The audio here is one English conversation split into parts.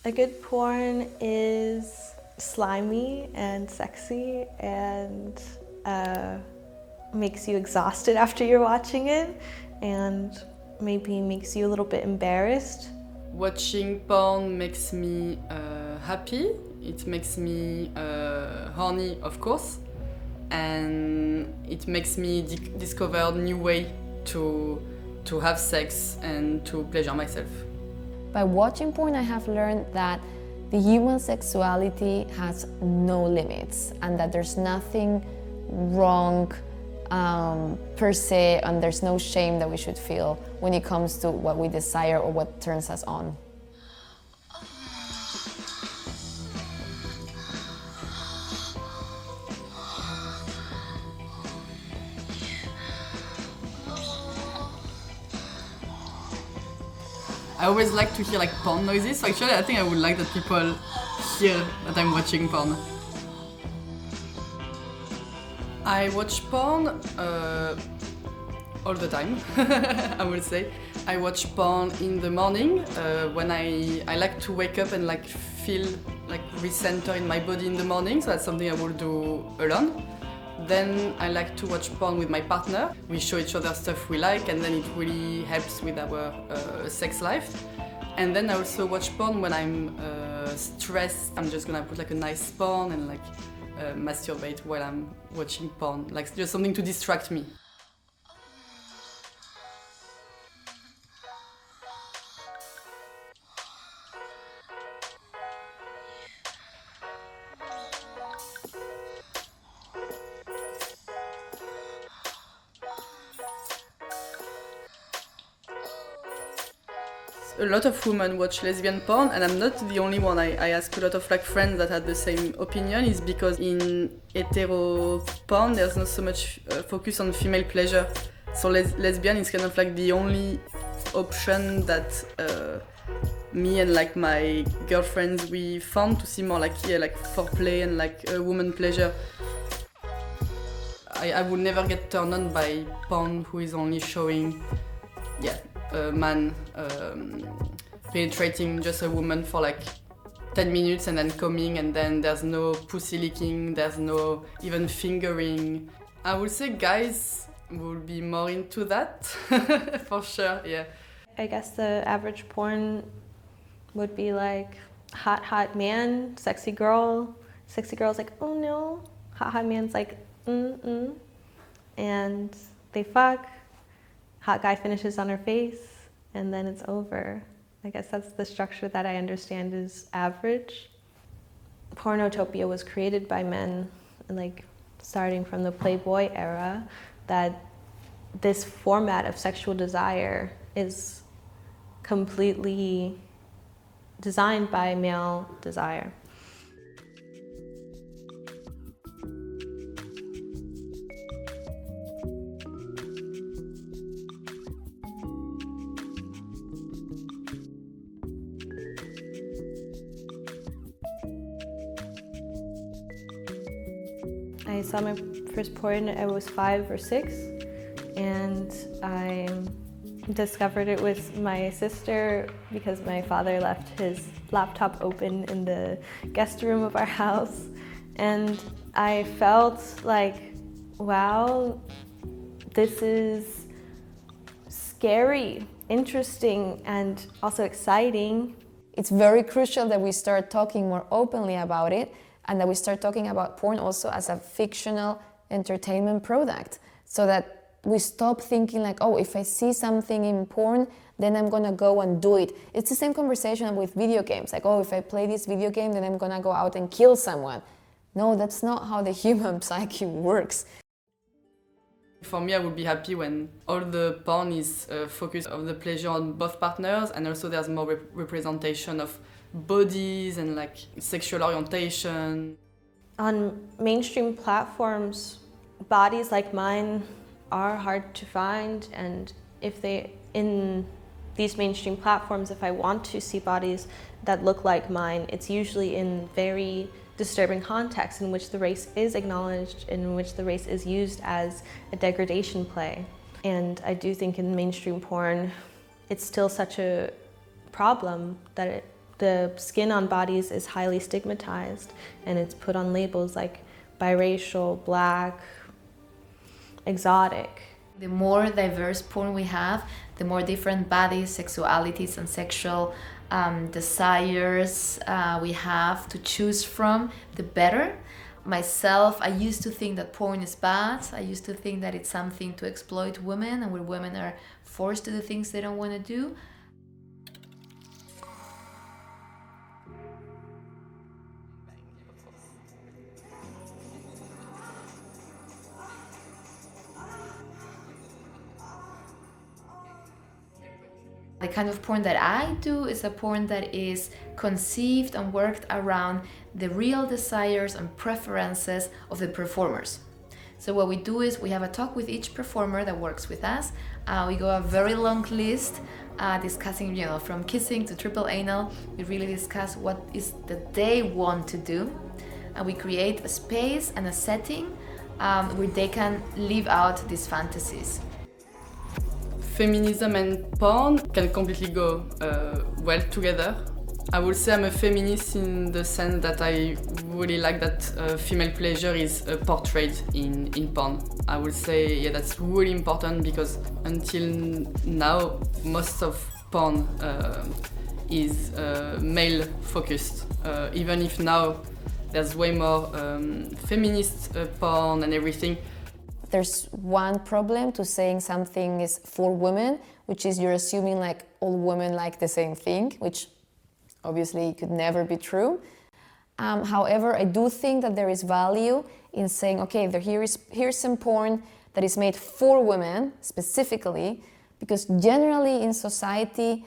A good porn is slimy and sexy and makes you exhausted after you're watching it and maybe makes you a little bit embarrassed. Watching porn makes me happy, it makes me horny, of course, and it makes me discover new way to have sex and to pleasure myself. By watching porn, I have learned that the human sexuality has no limits and that there's nothing wrong per se, and there's no shame that we should feel when it comes to what we desire or what turns us on. I always like to hear like porn noises, so actually I think I would like that people hear that I'm watching porn. I watch porn all the time, I would say. I watch porn in the morning when I like to wake up and like feel like recenter in my body in the morning, so that's something I will do alone. Then I like to watch porn with my partner. We show each other stuff we like, and then it really helps with our sex life. And then I also watch porn when I'm stressed. I'm just gonna put like a nice porn and like masturbate while I'm watching porn, like just something to distract me. A lot of women watch lesbian porn, and I'm not the only one. I ask a lot of like friends that had the same opinion, is because in hetero porn there's not so much focus on female pleasure. So lesbian is kind of like the only option that me and like my girlfriends we found to see more like like foreplay and like woman pleasure. I would never get turned on by porn who is only showing a man penetrating just a woman for like 10 minutes and then coming, and then there's no pussy licking, there's no even fingering. I would say guys will be more into that, for sure, yeah. I guess the average porn would be like hot man, sexy girl. Sexy girl's like, oh no. Hot man's like, and they fuck. Hot guy finishes on her face, and then it's over. I guess that's the structure that I understand is average. Pornotopia was created by men, like starting from the Playboy era, that this format of sexual desire is completely designed by male desire. I saw my first porn, I was 5 or 6, and I discovered it with my sister because my father left his laptop open in the guest room of our house. And I felt like, wow, this is scary, interesting, and also exciting. It's very crucial that we start talking more openly about it, and that we start talking about porn also as a fictional entertainment product, so that we stop thinking like, oh, if I see something in porn, then I'm gonna go and do it. It's the same conversation with video games, like, oh, if I play this video game, then I'm gonna go out and kill someone. No, that's not how the human psyche works. For me, I would be happy when all the porn is focused on the pleasure on both partners, and also there's more representation of bodies and like sexual orientation. On mainstream platforms, bodies like mine are hard to find, and in these mainstream platforms, if I want to see bodies that look like mine, it's usually in very disturbing contexts in which the race is acknowledged, in which the race is used as a degradation play. And I do think in mainstream porn, it's still such a problem that the skin on bodies is highly stigmatized, and it's put on labels like biracial, black, exotic. The more diverse porn we have, the more different bodies, sexualities, and sexual desires we have to choose from, the better. Myself, I used to think that porn is bad. I used to think that it's something to exploit women, and where women are forced to do things they don't want to do. The kind of porn that I do is a porn that is conceived and worked around the real desires and preferences of the performers. So what we do is we have a talk with each performer that works with us. We go a very long list discussing, from kissing to triple anal. We really discuss what is that they want to do. And we create a space and a setting where they can live out these fantasies. Feminism and porn can completely go well together. I would say I'm a feminist in the sense that I really like that female pleasure is portrayed in porn. I would say, that's really important, because until now, most of porn is male focused. Even if now there's way more feminist porn and everything. There's one problem to saying something is for women, which is you're assuming like all women like the same thing, which obviously could never be true. However, I do think that there is value in saying, okay, here's some porn that is made for women specifically, because generally in society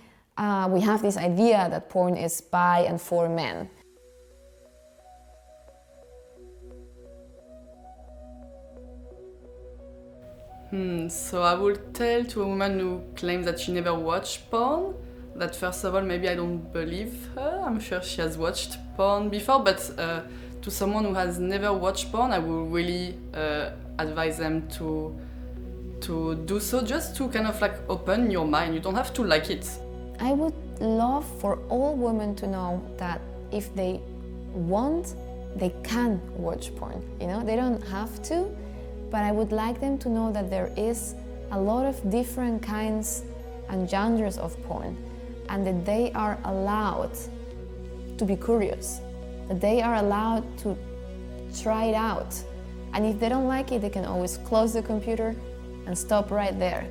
we have this idea that porn is by and for men. So I would tell to a woman who claims that she never watched porn that first of all, maybe I don't believe her. I'm sure she has watched porn before, but to someone who has never watched porn, I would really advise them to do so, just to kind of like open your mind. You don't have to like it. I would love for all women to know that if they want, they can watch porn. They don't have to. But I would like them to know that there is a lot of different kinds and genres of porn, and that they are allowed to be curious, that they are allowed to try it out. And if they don't like it, they can always close the computer and stop right there.